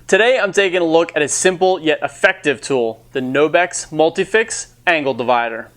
Today I'm taking a look at a simple yet effective tool, the Nobex Multifix Angle Divider.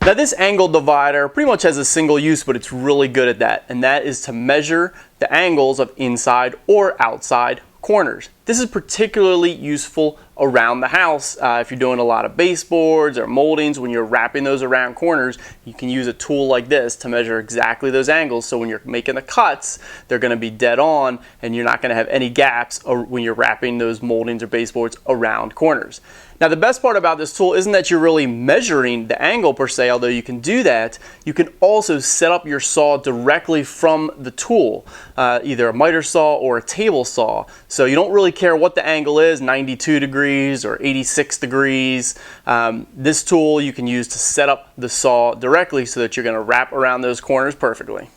Now this angle divider pretty much has a single use, but it's really good at that, and that is to measure the angles of inside or outside corners. This is particularly useful around the house if you're doing a lot of baseboards or moldings. When you're wrapping those around corners, you can use a tool like this to measure exactly those angles, so when you're making the cuts, they're going to be dead on and you're not going to have any gaps when you're wrapping those moldings or baseboards around corners. Now the best part about this tool isn't that you're really measuring the angle per se, although you can do that. You can also set up your saw directly from the tool, either a miter saw or a table saw. So you don't really care what the angle is, 92 degrees or 86 degrees. This tool you can use to set up the saw directly so that you're going to wrap around those corners perfectly.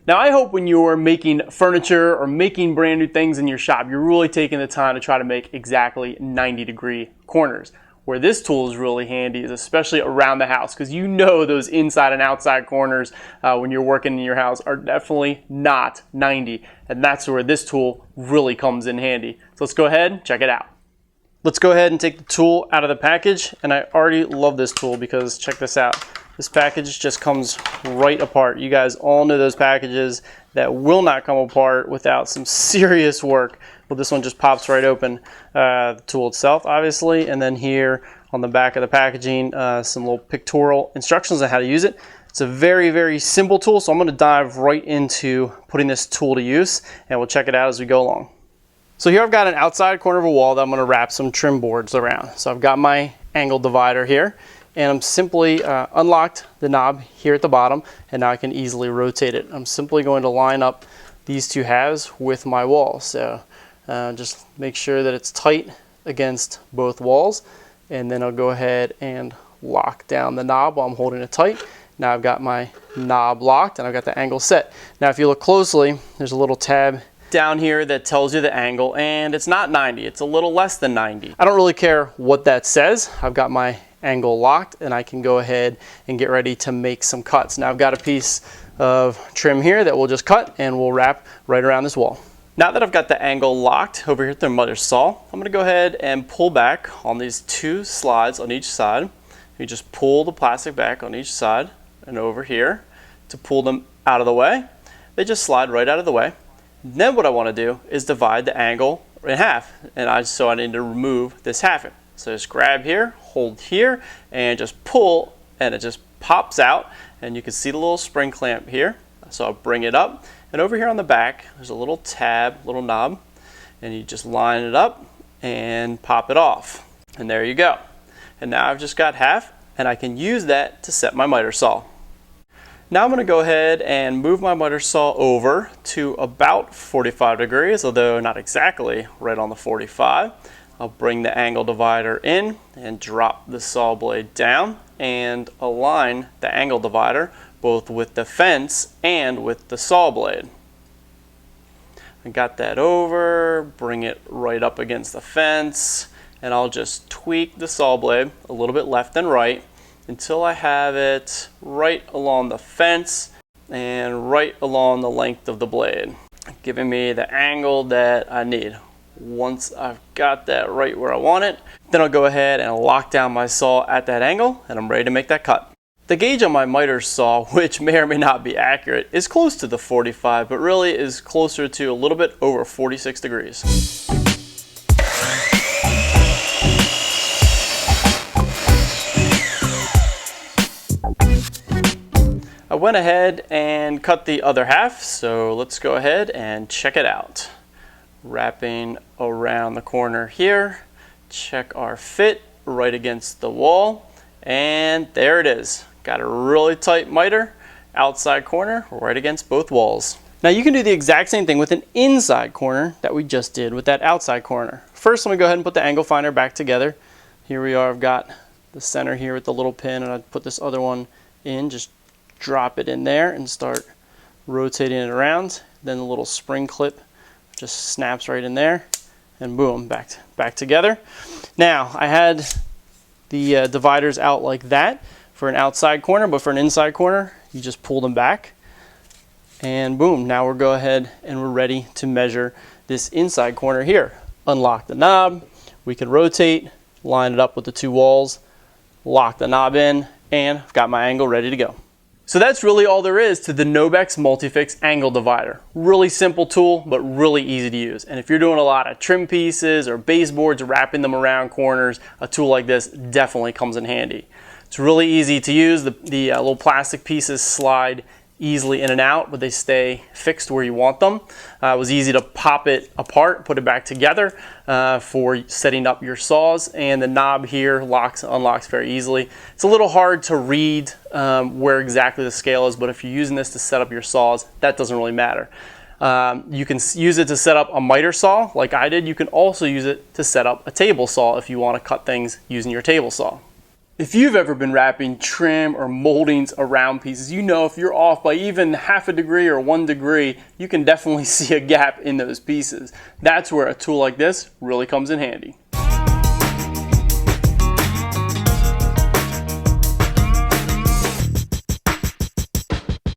Now I hope when you're making furniture or making brand new things in your shop, you're really taking the time to try to make exactly 90-degree corners. Where this tool is really handy is especially around the house, because you know those inside and outside corners when you're working in your house are definitely not 90, and that's where this tool really comes in handy. So let's go ahead and check it out. Let's go ahead and take the tool out of the package, and I already love this tool because check this out. This package just comes right apart. You guys all know those packages that will not come apart without some serious work. Well, this one just pops right open. The tool itself, obviously, and then here on the back of the packaging, some little pictorial instructions on how to use it. It's a very, very simple tool, so I'm going to dive right into putting this tool to use, and we'll check it out as we go along. So here I've got an outside corner of a wall that I'm going to wrap some trim boards around. So I've got my angle divider here, and I'm simply unlocked the knob here at the bottom, and now I can easily rotate it. I'm simply going to line up these two halves with my wall. So just make sure that it's tight against both walls, and then I'll go ahead and lock down the knob while I'm holding it tight. Now I've got my knob locked and I've got the angle set. Now if you look closely, there's a little tab down here that tells you the angle, and it's not 90, it's a little less than 90. I don't really care what that says. I've got my angle locked and I can go ahead and get ready to make some cuts. Now I've got a piece of trim here that we'll just cut and we'll wrap right around this wall. Now that I've got the angle locked over here at the miter saw, I'm going to go ahead and pull back on these two slides on each side. You just pull the plastic back on each side and over here to pull them out of the way. They just slide right out of the way. Then what I want to do is divide the angle in half, and so I need to remove this halving. So just grab here, hold here, and just pull, and it just pops out, and you can see the little spring clamp here. So I'll bring it up, and over here on the back there's a little tab, little knob, and you just line it up and pop it off, and there you go. And now I've just got half, and I can use that to set my miter saw. Now I'm going to go ahead and move my miter saw over to about 45 degrees, although not exactly right on the 45. I'll bring the angle divider in and drop the saw blade down and align the angle divider both with the fence and with the saw blade. I got that over, bring it right up against the fence, and I'll just tweak the saw blade a little bit left and right until I have it right along the fence and right along the length of the blade, giving me the angle that I need. Once I've got that right where I want it, then I'll go ahead and lock down my saw at that angle, and I'm ready to make that cut. The gauge on my miter saw, which may or may not be accurate, is close to the 45, but really is closer to a little bit over 46 degrees. I went ahead and cut the other half, so let's go ahead and check it out. Wrapping around the corner here, check our fit right against the wall, and there it is. Got a really tight miter, outside corner right against both walls. Now you can do the exact same thing with an inside corner that we just did with that outside corner. First, let me go ahead and put the angle finder back together. Here we are, I've got the center here with the little pin, and I put this other one in, just drop it in there and start rotating it around. Then the little spring clip just snaps right in there, and boom, back together. Now I had the dividers out like that for an outside corner, but for an inside corner, you just pull them back and boom, now we'll go ahead and we're ready to measure this inside corner here. Unlock the knob, we can rotate, line it up with the two walls, lock the knob in, and I've got my angle ready to go. So that's really all there is to the Nobex Multifix Angle Divider. Really simple tool, but really easy to use. And if you're doing a lot of trim pieces or baseboards, wrapping them around corners, a tool like this definitely comes in handy. It's really easy to use. The little plastic pieces slide easily in and out, but they stay fixed where you want them. It was easy to pop it apart, put it back together for setting up your saws, and the knob here locks and unlocks very easily. It's a little hard to read where exactly the scale is, but if you're using this to set up your saws, that doesn't really matter. You can use it to set up a miter saw like I did. You can also use it to set up a table saw if you want to cut things using your table saw. If you've ever been wrapping trim or moldings around pieces, you know if you're off by even half a degree or 1 degree, you can definitely see a gap in those pieces. That's where a tool like this really comes in handy.